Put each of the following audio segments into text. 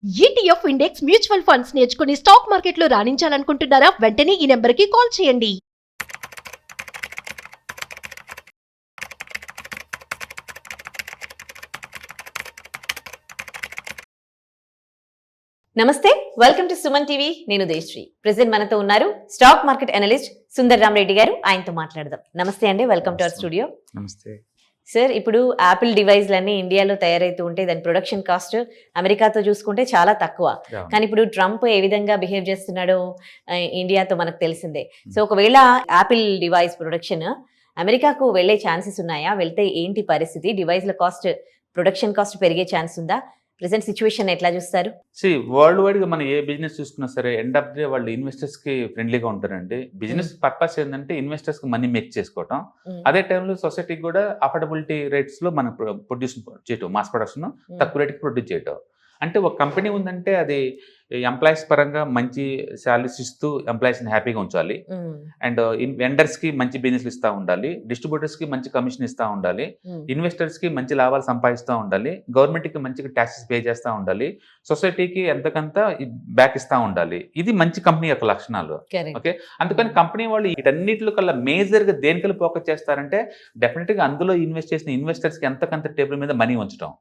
ETF index mutual funds నేర్చుకుని stock మార్కెట్లో రాణించాలనుకుంటున్నారా? వెంటనే ఈ నెంబర్కి కాల్ చేయండి. నమస్తే, వెల్కమ్ టు సుమన్ టీవీ. నేను దేశ్రీ. ప్రెసెంట్ మనతో ఉన్నారు stock market analyst Sundar Rama Reddy గారు. ఆయనతో మాట్లాడదాం. నమస్తే అండి, వెల్కమ్ టు అవర్ స్టూడియో. నమస్తే సార్, ఇప్పుడు యాపిల్ డివైస్లన్నీ ఇండియాలో తయారైతూ ఉంటే దాని ప్రొడక్షన్ కాస్ట్ అమెరికాతో చూసుకుంటే చాలా తక్కువ. కానీ ఇప్పుడు ట్రంప్ ఏ విధంగా బిహేవ్ చేస్తున్నాడో ఇండియాతో మనకు తెలిసిందే. సో ఒకవేళ యాపిల్ డివైస్ ప్రొడక్షన్ అమెరికాకు వెళ్ళే ఛాన్సెస్ ఉన్నాయా? వెళ్తే ఏంటి పరిస్థితి? డివైస్ల కాస్ట్, ప్రొడక్షన్ కాస్ట్ పెరిగే ఛాన్స్ ఉందా? ప్రెసెంట్ సిచ్యువేషన్ ఎట్లా చూస్తారు? వరల్డ్ వైడ్ గా మనం ఏ బిజినెస్ చూసుకున్నా సరే ఎండ్ ఆఫ్ డే వాళ్ళు ఇన్వెస్టర్స్ కి ఫ్రెండ్లీగా ఉంటారండి. బిజినెస్ పర్పస్ ఏంటంటే ఇన్వెస్టర్స్ కి మనీ మేక్ చేసుకోవటం, అదే టైంలో సొసైటీకి కూడా అఫోర్డబిలిటీ రేట్స్ లో మనం ప్రొడ్యూస్ చేయటం, మాస్ ప్రొడక్షన్ తక్కువ రేట్కి ప్రొడ్యూస్ చేయటం. అంటే ఒక కంపెనీ ఉందంటే అది ఎంప్లాయీస్ పరంగా మంచి శాలరీస్ ఇస్తూ ఎంప్లాయీస్ని హ్యాపీగా ఉంచాలి, అండ్ వెండర్స్ కి మంచి బిజినెస్ ఇస్తూ ఉండాలి, డిస్ట్రిబ్యూటర్స్ కి మంచి కమిషన్ ఇస్తూ ఉండాలి, ఇన్వెస్టర్స్ కి మంచి లాభాలు సంపాదిస్తూ ఉండాలి, గవర్నమెంట్ కి మంచిగా ట్యాక్సెస్ పే చేస్తూ ఉండాలి, సొసైటీకి ఎంతకంత బ్యాక్ ఇస్తూ ఉండాలి. ఇది మంచి కంపెనీ యొక్క లక్షణాలు. ఓకే, అందుకని కంపెనీ వాళ్ళు వీటన్నిటిలో కల్లా మేజర్ గా దేనికల్లా ఫోకస్ చేస్తారంటే డెఫినెట్ గా అందులో ఇన్వెస్ట్ చేసిన ఇన్వెస్టర్స్ కి ఎంతకంత టేబుల్ మీద మనీ ఉంచడం.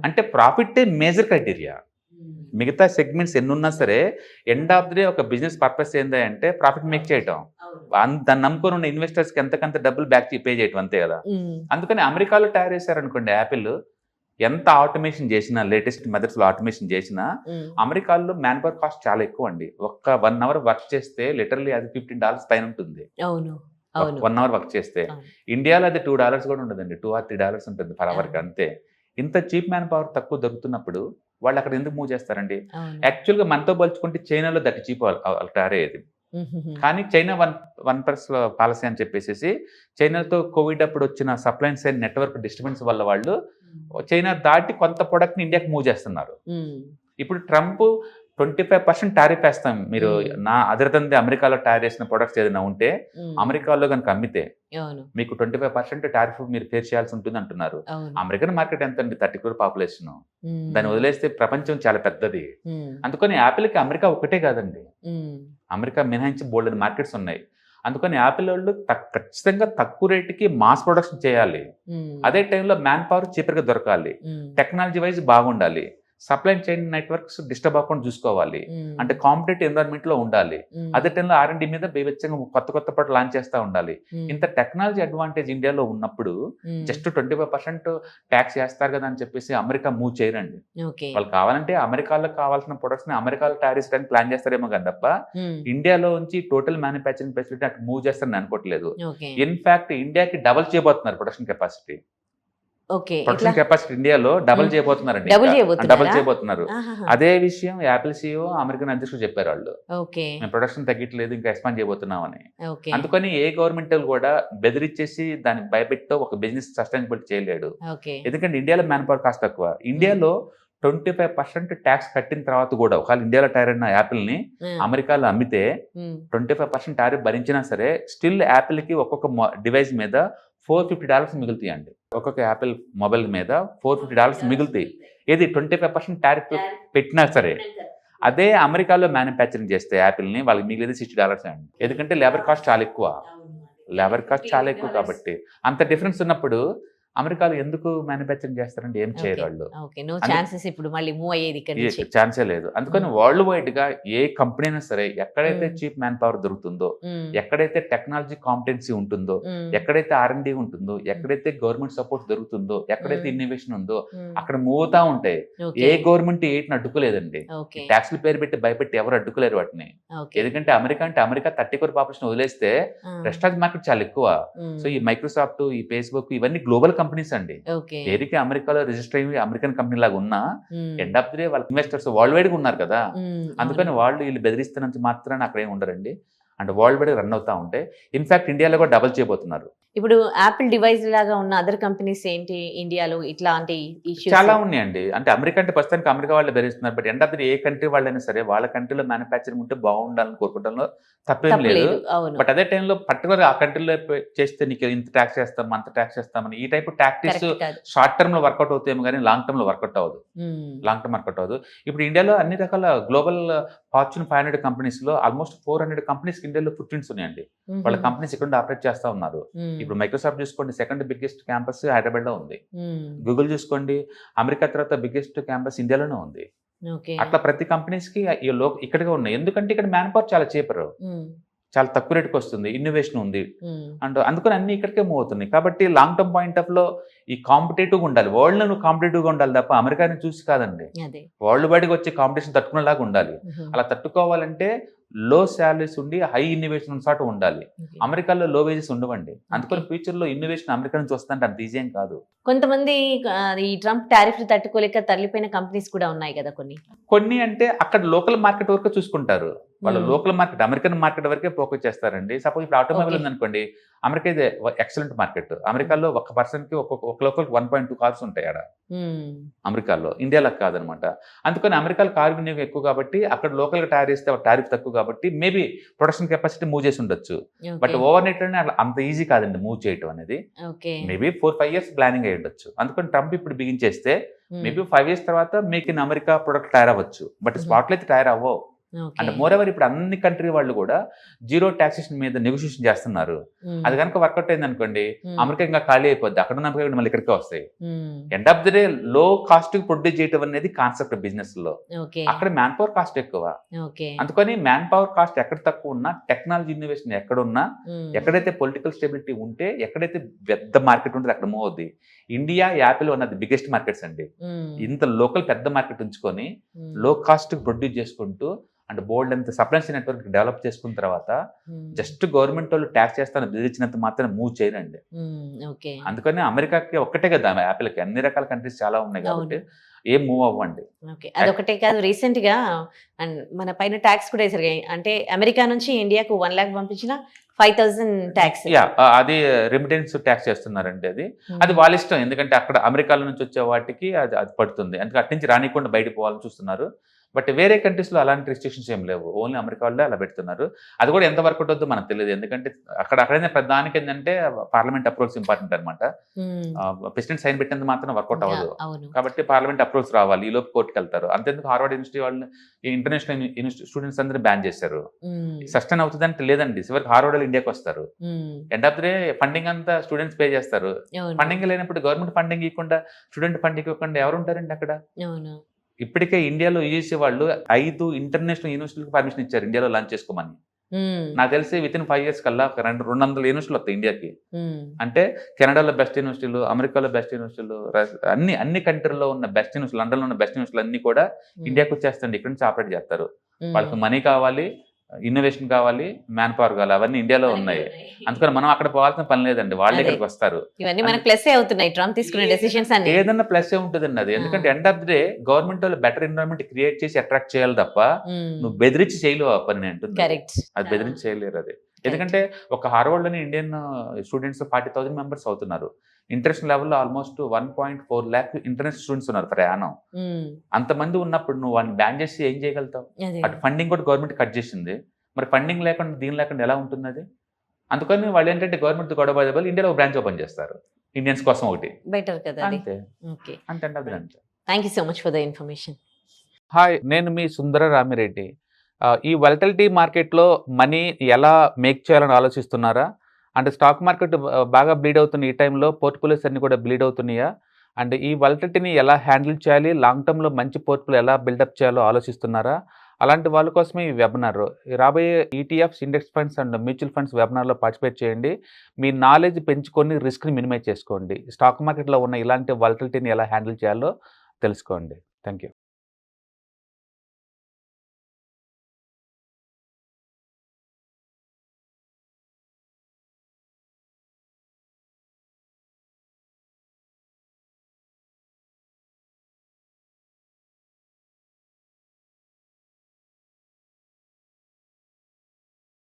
అంటే ప్రాఫిట్ మేజర్ క్రైటీరియా. మిగతా సెగ్మెంట్స్ ఎన్నున్నా సరే ఎండ్ ఆఫ్ ది డే ఒక బిజినెస్ పర్పస్ ఏంది అంటే ప్రాఫిట్ మేక్ చేయటం, దాన్ని నమ్ముకొని ఉన్న ఇన్వెస్టర్స్ కి ఎంతకంత డబ్బులు బ్యాక్ పే చేయటం, అంతే కదా. అందుకని అమెరికాలో తయారు చేశారనుకోండి యాపిల్, ఎంత ఆటోమేషన్ చేసినా, లేటెస్ట్ మెథడ్స్ లో ఆటోమేషన్ చేసినా అమెరికాలో మ్యాన్ పవర్ కాస్ట్ చాలా ఎక్కువ అండి. ఒక్క 1 hour వర్క్ చేస్తే లిటరల్లీ అది $15 పైన ఉంటుంది. 1 hour వర్క్ చేస్తే. ఇండియాలో అది $2 కూడా ఉండదండి, $2 or $3 ఉంటుంది పర్ అవర్కి, అంతే. ఇంత చీప్ మ్యాన్ పవర్ తక్కువ దొరుకుతున్నప్పుడు వాళ్ళు అక్కడ ఎందుకు మూవ్ చేస్తారండి? యాక్చువల్గా మనతో పోల్చుకుంటే చైనాలో దట్టి చీప్ తయారయ్యేది. కానీ చైనా వన్ ప్లస్ పాలసీ అని చెప్పేసి చైనాతో కోవిడ్ అప్పుడు వచ్చిన సప్లై చైన్ నెట్వర్క్ డిస్టర్బెన్స్ వల్ల వాళ్ళు చైనా దాటి కొంత ప్రొడక్ట్ని ఇండియాకి మూవ్ చేస్తున్నారు. ఇప్పుడు ట్రంప్ 25% టారిఫ్ వేస్తాం, మీరు నా అదర్దంది అమెరికాలో తయారు చేసిన ప్రొడక్ట్స్ ఏదైనా ఉంటే అమెరికాలో కనుక అమ్మితే మీకు 25% టారిఫ్ మీరు పే చేయాల్సి ఉంటుంది అంటున్నారు. అమెరికన్ మార్కెట్ ఎంత అండి? 30 crore పాపులేషన్. దాన్ని వదిలేస్తే ప్రపంచం చాలా పెద్దది. అందుకని యాపిల్కి అమెరికా ఒకటే కాదండి, అమెరికా మినహాయించి బోల్డ్ మార్కెట్స్ ఉన్నాయి. అందుకని యాపిల్ వాళ్ళు ఖచ్చితంగా తక్కువ రేటుకి మాస్ ప్రొడక్షన్ చేయాలి, అదే టైంలో మ్యాన్ పవర్ చీపర్గా దొరకాలి, టెక్నాలజీ వైజ్ బాగుండాలి, సప్లై చైన్ నెట్వర్క్స్ డిస్టర్బ్ అవ్వకుండా చూసుకోవాలి, అంటే కాంపిటేటివ్ ఎన్వైరన్మెంట్ లో ఉండాలి, అదే టైంలో R&D మీద బేవచ్చంగా కొత్త పాటు లాంచ్ చేస్తూ ఉండాలి. ఇంత టెక్నాలజీ అడ్వాంటేజ్ ఇండియాలో ఉన్నప్పుడు జస్ట్ 25% ట్యాక్స్ చేస్తారు కదా అని చెప్పేసి అమెరికా మూవ్ చేయరండి. వాళ్ళు కావాలంటే అమెరికాలో కావాల్సిన ప్రొడక్ట్స్ ని అమెరికాలో తయారు చేయడానికి ప్లాన్ చేస్తారేమో కానీ తప్ప ఇండియాలో నుంచి టోటల్ మ్యానుఫ్యాక్చరింగ్ ఫెసిలిటీ అక్కడ మూవ్ చేస్తారని అనుకోవట్లేదు. ఇన్ఫాక్ట్ ఇండియాకి డబుల్ చేయబోతున్నారు ప్రొడక్షన్ కెపాసిటీ. ప్రొడక్షన్ కెపాసిటీ ఇండియాలో డబుల్ చేయబోతున్నారండి, డబుల్ చేయబోతున్నారు. అదే విషయం యాపిల్ CEO అమెరికన్ అధ్యక్షుడు చెప్పారు, వాళ్ళు మేము ప్రొడక్షన్ తగ్గట్లేదు, ఇంకా ఎక్స్పాండ్ చేయబోతున్నామని. అందుకని ఏ గవర్నమెంట్ కూడా బెదిరించేసి దాన్ని భయపెట్టో ఒక బిజినెస్ సస్టైనబిలిటీ చేయలేడు. ఎందుకంటే ఇండియాలో మ్యాన్ పవర్ కాస్ట్ తక్కువ. ఇండియాలో 25% ట్యాక్స్ కట్టిన తర్వాత కూడా ఒకవేళ ఇండియాలో తయారు అయిన యాపిల్ ని అమెరికాలో అమ్మితే 25% టారిఫ్ భరించినా సరే స్టిల్ యాపిల్ కి ఒక్కొక్క డివైస్ మీద $450 మిగులుతాయి అండి. ఒక్కొక్క యాపిల్ మొబైల్ మీద $450 మిగులుతాయి. ఏది 25% టారిఫ్ పెట్టినా సరే. అదే అమెరికాలో మ్యానుఫ్యాక్చరింగ్ చేస్తే యాపిల్ని వాళ్ళకి మిగిలింది $60 అండి. ఎందుకంటే లేబర్ కాస్ట్ చాలా ఎక్కువ కాబట్టి అంత డిఫరెన్స్ ఉన్నప్పుడు అమెరికాలో ఎందుకు మ్యానుఫ్యాక్చరింగ్ చేస్తారంటే ఏం చేయరు వాళ్ళు, ఛాన్సే లేదు. అందుకని వరల్డ్ వైడ్ గా ఏ కంపెనీ అయినా సరే ఎక్కడైతే చీప్ మ్యాన్ పవర్ దొరుకుతుందో, ఎక్కడైతే టెక్నాలజీ కాంపిటెన్సీ ఉంటుందో, ఎక్కడైతే R&D ఉంటుందో, ఎక్కడైతే గవర్నమెంట్ సపోర్ట్ దొరుకుతుందో, ఎక్కడైతే ఇన్నోవేషన్ ఉందో అక్కడ మూవ్ అవుతా ఉంటాయి. ఏ గవర్నమెంట్ ఏటిని అడ్డుకోలేదండి. ట్యాక్స్ల పేరు పెట్టి భయపెట్టి ఎవరు అడ్డుకోలేరు వాటిని. ఎందుకంటే అమెరికా 30 crore పాపులేషన్ వదిలేస్తే రెస్ట్ ఆఫ్ మార్కెట్ చాలా ఎక్కువ. సో ఈ మైక్రోసాఫ్ట్, ఈ ఫేస్బుక్ ఇవన్నీ గ్లోబల్ కంపెనీస్ అండి. పేరుకి అమెరికాలో రిజిస్టర్ అయ్యి అమెరికన్ కంపెనీ లాగా ఉన్నా ఎండ్ ఆఫ్ ది డే వాళ్ళ ఇన్వెస్టర్స్ వరల్డ్ వైడ్ గా ఉన్నారు కదా. అందుకని వీళ్ళు బెదిరిస్తున్నంత మాత్రాన్ని అక్కడ ఏమి ఉండరండి. అండ్ వరల్డ్ వైడ్ రన్ అవుతా ఉంటాయి. ఇన్ఫాక్ట్ ఇండియాలో కూడా డబుల్ చేయబోతున్నారు. ఇప్పుడు యాపిల్ డివైస్ లాగా ఉన్న అదర్ కంపెనీస్ ఏంటి ఇండియాలో ఇట్లాంటి ఇష్యూస్? చాలా ఉన్నాయండి. అంటే అమెరికా అంటే ప్రస్తుతానికి అమెరికా వాళ్ళు బెదిరిస్తున్నారు. But end of the A country వాళ్ళైనా సరే వాళ్ళ కంట్రీలో మ్యానుఫ్యాక్చరింగ్ ఉంటే బాగుండాలని కోరుకోవడంలో తప్పేం లేదు. అవును, బట్ అదే టైంలో పర్టికులర్ ఆ కంట్రీలో చేస్తే నీకు ఇంత ట్యాక్స్ చేస్తాం అంత ట్యాక్స్ చేస్తామని ఈ టైప్ టాక్టిక్స్ కరెక్ట్ కాదు. షార్ట్ టర్మ్ లో వర్కౌట్ అవుతాయేమో కానీ లాంగ్ టర్మ్ లో వర్కౌట్ అవ్వదు. లాంగ్ టర్మ్ వర్కౌట్ అవ్వదు. ఇప్పుడు ఇండియాలో అన్ని రకాల గ్లోబల్ ఫార్చ్యూన్ 500 కంపెనీస్ లో ఆల్మోస్ట్ 400 కంపెనీస్ ఇండియాలో ఫుట్ ప్రింట్స్ ఉన్నాయండి. వాళ్ళ కంపెనీస్ ఇక్కడ ఆపరేట్ చేస్తా ఉన్నారు. ఇప్పుడు మైక్రోసాఫ్ట్ చూసుకోండి, సెకండ్ బిగ్గెస్ట్ క్యాంపస్ హైదరాబాద్ లో ఉంది. గూగుల్ చూసుకోండి, అమెరికా తర్వాత బిగ్గెస్ట్ క్యాంపస్ ఇండియాలోనే ఉంది. అట్లా ప్రతి కంపెనీస్ కి ఇక్కడిగా ఉన్నాయి. ఎందుకంటే ఇక్కడ మ్యాన్ పవర్ చాలా చీపర్, చాలా తక్కువ రేటుకి వస్తుంది, ఇన్నోవేషన్ ఉంది అండ్ అందుకని అన్ని ఇక్కడికే మూవ్ అవుతున్నాయి. కాబట్టి లాంగ్ టర్మ్ పాయింట్ ఆఫ్ లో ఈ కాంపిటేటివ్గా ఉండాలి. వరల్డ్ లో నువ్వు కాంపిటేటివ్గా ఉండాలి తప్ప అమెరికాని చూసి కాదండి. వరల్డ్ వైడ్గా వచ్చే కాంపిటీషన్ తట్టుకునేలాగా ఉండాలి. అలా తట్టుకోవాలంటే లో శాలరీస్ ఉండి హై ఇన్నోవేషన్ ఉన్నసాటు ఉండాలి. అమెరికాలో లో వేజెస్ ఉండవండి. అందుకని ఫ్యూచర్ లో ఇన్నోవేషన్ అమెరికా నుంచి వస్తుందంటే అంత ఈజీ ఏం కాదు. కొంతమంది ఈ ట్రంప్ టారిఫ్ తట్టుకోలేక తరలిపోయిన కంపెనీస్ కూడా ఉన్నాయి కదా కొన్ని అంటే అక్కడ లోకల్ మార్కెట్ వరకు చూసుకుంటారు. వాళ్ళు లోకల్ మార్కెట్ అమెరికన్ మార్కెట్ వరకే ఫోకస్ చేస్తారండి. సపోజ్ ఇప్పుడు ఆటోమొబైల్ ఉందనుకోండి, అమెరికా ఇదే ఎక్సలెంట్ మార్కెట్. అమెరికాలో ఒక పర్సన్ కి ఒక లోకల్ 1.2 కార్స్ ఉంటాయి ఆడ అమెరికాలో. ఇండియాలో కాదనమాట. అందుకని అమెరికాలో కారు వినియోగం ఎక్కువ కాబట్టి అక్కడ లోకల్ గా తయారు చేస్తే టారిఫ్ తక్కువ కాబట్టి మేబీ ప్రొడక్షన్ కెపాసిటీ మూవ్ చేసి ఉండొచ్చు. బట్ ఓవర్ నైట్ లోనే అంత ఈజీ కాదండి మూవ్ చేయటం అనేది. మేబీ 4-5 years ప్లానింగ్ అయ్యి ఉండొచ్చు. అందుకని ట్రంప్ ఇప్పుడు బిగించేస్తే మేబీ 5 years తర్వాత మేక్ ఇన్ అమెరికా ప్రొడక్ట్ తయారు అవ్వచ్చు. బట్ స్పాట్లో అయితే తయారు అవ్వవు. అంటే మోర్ ఎవర్ ఇప్పుడు అన్ని కంట్రీ వాళ్ళు కూడా జీరో టాక్సేషన్ మీద నెగోషియేషన్ చేస్తున్నారు. అది కనుక వర్కౌట్ అయింది అనుకోండి, అమెరికా ఇంకా ఖాళీ అయిపోద్ది. అక్కడ ఉన్న అమెరికా మళ్ళీ ఇక్కడికే వస్తాయి. ఎండ్ ఆఫ్ ది డే లో కాస్ట్ ప్రొడ్యూస్ చేయడం అనేది కాన్సెప్ట్ బిజినెస్ లో. అక్కడ మ్యాన్ పవర్ కాస్ట్ ఎక్కువ. అందుకని మ్యాన్ పవర్ కాస్ట్ ఎక్కడ తక్కువ ఉన్నా, టెక్నాలజీ ఇన్నోవేషన్ ఎక్కడ ఉన్నా, ఎక్కడైతే పొలిటికల్ స్టెబిలిటీ ఉంటే, ఎక్కడైతే పెద్ద మార్కెట్ ఉంటుంది అక్కడ మూవ్ అవుద్ది. India, Apple one of the biggest markets అండి. ఇంత లోకల్ పెద్ద మార్కెట్ ఉంచుకొని లో కాస్ట్ ప్రొడ్యూస్ చేసుకుంటూ అంటే బోల్డ్ అంత సప్లై చైన్ నెట్వర్క్ డెవలప్ చేసుకున్న తర్వాత జస్ట్ గవర్నమెంట్ వాళ్ళు ట్యాక్స్ చేస్తాను బెదిరించినంత మాత్రం మూవ్ చేయరండి. అందుకని అమెరికాకి ఒక్కటే కదా యాపిల్కి, అన్ని రకాల కంట్రీస్ చాలా ఉన్నాయి కాబట్టి ఏం మూవ్ అవ్వండి. అదొకటే కాదు, రీసెంట్ గా అండ్ మన పైన ట్యాక్స్ కూడా వేసారు. అంటే అమెరికా నుంచి ఇండియాకు 1 lakh పంపించిన 5,000 ట్యాక్స్. అది రెమిటెన్స్ ట్యాక్స్ చేస్తున్నారండి. అది వాళ్ళ ఇష్టం. ఎందుకంటే అక్కడ అమెరికాలో నుంచి వచ్చే వాటికి అది పడుతుంది. అందుకే అటు నుంచి రానికుండా బయట పోవాలని చూస్తున్నారు. బట్ వేరే కంట్రీస్లో అలాంటి రిస్ట్రిక్షన్స్ ఏం లేవు. ఓన్లీ అమెరికా వాళ్ళే అలా పెడుతున్నారు. అది కూడా ఎంత వర్క్ అవుతుందో మనకు తెలియదు. ఎందుకంటే అక్కడైనా ప్రధానికి ఏంటంటే పార్లమెంట్ అప్రూవల్స్ ఇంపార్టెంట్ అనమాట. ప్రెసిడెంట్ సైన్ పెట్టినందుకు మాత్రం వర్కౌట్ అవ్వదు. కాబట్టి పార్లమెంట్ అప్రూవల్స్ రావాలి, ఈ లోపు కోర్టుకి వెళ్తారు. అంతేందుకు హార్వర్డ్ యూనివర్సిటీ వాళ్ళు ఇంటర్నేషనల్ స్టూడెంట్స్ అందరూ బ్యాన్ చేశారు. సస్టైన్ అవుతుంది అంటే లేదండి, చివరికి హార్వర్డ్ వాళ్ళు ఇండియాకి వస్తారు. End of the day funding అంతా స్టూడెంట్స్ పే చేస్తారు. ఫండింగ్ లేనప్పుడు గవర్నమెంట్ ఫండింగ్ ఇవ్వకుండా, స్టూడెంట్ ఫండింగ్ ఇవ్వకుండా ఎవరు ఉంటారండి అక్కడ? ఇప్పటికే ఇండియాలో యూజీసీ వాళ్ళు 5 ఇంటర్నేషనల్ యూనివర్సిటీలకు పర్మిషన్ ఇచ్చారు ఇండియాలో లాంచ్ చేసుకోమని. నాకు తెలిసి వితిన్ 5 years కల్లా 200 యూనివర్సిటీలు వస్తాయి ఇండియాకి. అంటే కెనడాలో బెస్ట్ యూనివర్సిటీలు, అమెరికాలో బెస్ట్ యూనివర్సిటీలు, అన్ని కంట్రీలో ఉన్న బెస్ట్ యూనివర్సిటీలు, లండన్లో ఉన్న బెస్ట్ యూనివర్సిటీలు అన్ని కూడా ఇండియాకి వచ్చేస్తుంది. ఇక్కడ నుంచి ఆపరేట్ చేస్తారు. వాళ్ళకి మనీ కావాలి, ఇన్నోవేషన్ కావాలి, మ్యాన్ పవర్ కావాలి, అవన్నీ ఇండియాలో ఉన్నాయి. అందుకని మనం అక్కడ పోవాల్సిన పని లేదండి, వాళ్ళే ఇక్కడికి వస్తారు. ఇవన్నీ మనకి ప్లస్ అవుతున్నాయి ట్రంప్ తీసుకునే డెసిషన్స్ అన్ని. ఏదన్నా ప్లస్ ఉంటుందండి అది. ఎందుకంటే end of the day government వాళ్ళు బెటర్ ఎన్విరాన్మెంట్ క్రియేట్ చేసి అట్రాక్ట్ చేయాలి తప్ప నువ్వు బెదిరించి చేయలేవు ఆ పని అంటుంది. అది బెదిరించి చేయలేరు అది. ఎందుకంటే ఒక హార్వర్డ్ లోని ఇండియన్ స్టూడెంట్స్ 40,000 మెంబర్స్ అవుతున్నారు. ఇంటర్నేషనల్ లెవెల్లో ఆల్మోస్ట్ 1.4 lakh ఇంటర్నేషనల్ స్టూడెంట్స్ ఉన్నారు ప్రయాణం. అంతమంది ఉన్నప్పుడు నువ్వు వాడిని బ్యాన్ చేసి ఏం చేయగలుగుతావు? అటు ఫండింగ్ కూడా గవర్నమెంట్ కట్ చేసింది. మరి ఫండింగ్ లేకుండా దీని లేకుండా ఎలా ఉంటుంది అది? అందుకని వాళ్ళు ఏంటంటే గవర్నమెంట్ గొడవ ఇండియాలో బ్రాంచ్ ఓపెన్ చేస్తారు ఇండియన్స్ కోసం ఒకటి. బెటర్ కదా. అంతే అంతే. Thank you so much for the information. Hi, నేను మీ సుందర రామిరెడ్డి. ఈ వాలటిలిటీ మార్కెట్లో మనీ ఎలా మేక్ చేయాలని ఆలోచిస్తున్నారా? అంటే స్టాక్ మార్కెట్ బాగా బ్లీడ్ అవుతున్న ఈ టైంలో పోర్ట్ఫోలియోస్ అన్ని కూడా బ్లీడ్ అవుతున్నాయా? అండ్ ఈ వాలటిలిటీని ఎలా హ్యాండిల్ చేయాలి, లాంగ్ టర్మ్లో మంచి పోర్ట్ఫోలియో ఎలా బిల్డప్ చేయాలో ఆలోచిస్తున్నారా? అలాంటి వాళ్ళ కోసమే ఈ వెబినార్. రాబోయే ETFs, index funds and mutual funds వెబినార్లో పార్టిసిపేట్ చేయండి. మీ నాలెడ్జ్ పెంచుకొని రిస్క్ని మినిమైజ్ చేసుకోండి. స్టాక్ మార్కెట్లో ఉన్న ఇలాంటి వాలటిలిటీని ఎలా హ్యాండిల్ చేయాలో తెలుసుకోండి. Thank you.